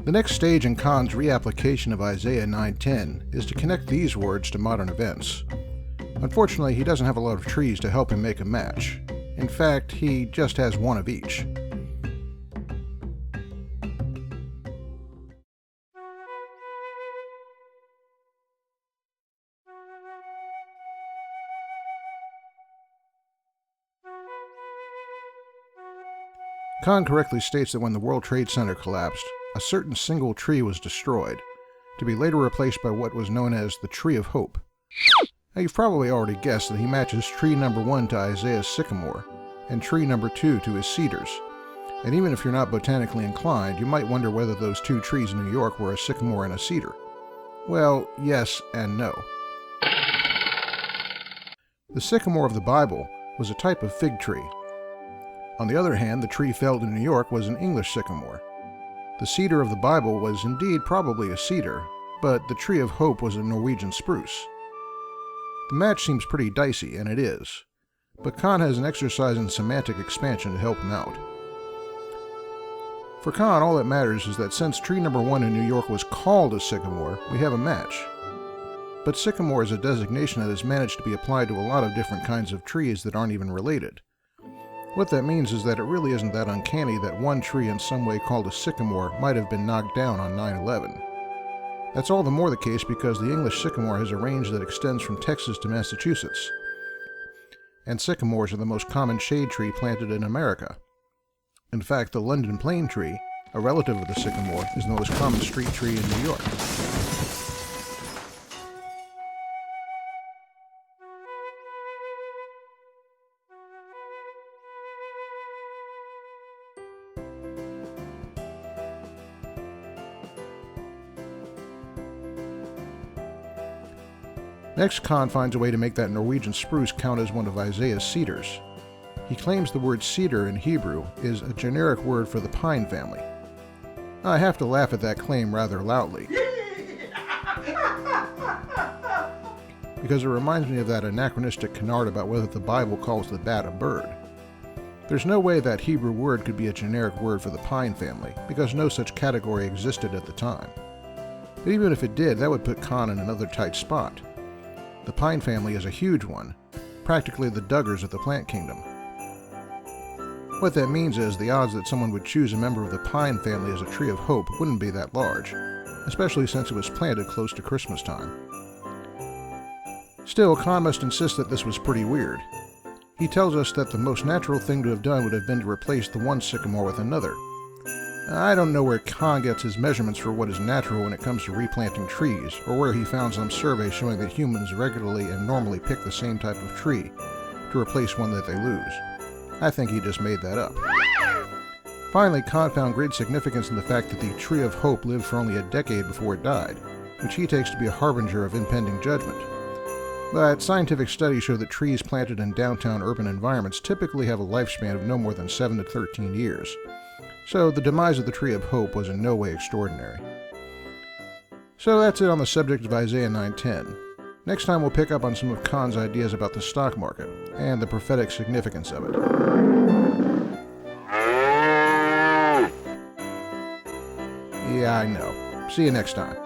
The next stage in Kahn's reapplication of Isaiah 9:10 is to connect these words to modern events. Unfortunately, he doesn't have a lot of trees to help him make a match. In fact, he just has one of each. Kahn correctly states that when the World Trade Center collapsed, a certain single tree was destroyed, to be later replaced by what was known as the Tree of Hope. Now, you've probably already guessed that he matches tree number 1 to Isaiah's sycamore, and tree number 2 to his cedars. And even if you're not botanically inclined, you might wonder whether those two trees in New York were a sycamore and a cedar. Well, yes and no. The sycamore of the Bible was a type of fig tree. On the other hand, the tree felled in New York was an English sycamore. The cedar of the Bible was indeed probably a cedar, but the Tree of Hope was a Norwegian spruce. The match seems pretty dicey, and it is, but Kahn has an exercise in semantic expansion to help him out. For Kahn, all that matters is that since tree number 1 in New York was called a sycamore, we have a match. But sycamore is a designation that has managed to be applied to a lot of different kinds of trees that aren't even related. What that means is that it really isn't that uncanny that one tree in some way called a sycamore might have been knocked down on 9/11. That's all the more the case because the English sycamore has a range that extends from Texas to Massachusetts. And sycamores are the most common shade tree planted in America. In fact, the London plane tree, a relative of the sycamore, is the most common street tree in New York. Next, Kahn finds a way to make that Norwegian spruce count as one of Isaiah's cedars. He claims the word cedar in Hebrew is a generic word for the pine family. I have to laugh at that claim rather loudly, because it reminds me of that anachronistic canard about whether the Bible calls the bat a bird. There's no way that Hebrew word could be a generic word for the pine family, because no such category existed at the time. But even if it did, that would put Kahn in another tight spot. The pine family is a huge one, practically the Duggars of the plant kingdom. What that means is the odds that someone would choose a member of the pine family as a tree of hope wouldn't be that large, especially since it was planted close to Christmas time. Still, Kahn must insist that this was pretty weird. He tells us that the most natural thing to have done would have been to replace the one sycamore with another. I don't know where Kahn gets his measurements for what is natural when it comes to replanting trees, or where he found some survey showing that humans regularly and normally pick the same type of tree to replace one that they lose. I think he just made that up. Finally, Kahn found great significance in the fact that the Tree of Hope lived for only a decade before it died, which he takes to be a harbinger of impending judgment. But scientific studies show that trees planted in downtown urban environments typically have a lifespan of no more than 7 to 13 years. So the demise of the Tree of Hope was in no way extraordinary. So that's it on the subject of Isaiah 9:10. Next time we'll pick up on some of Kahn's ideas about the stock market and the prophetic significance of it. Yeah, I know. See you next time.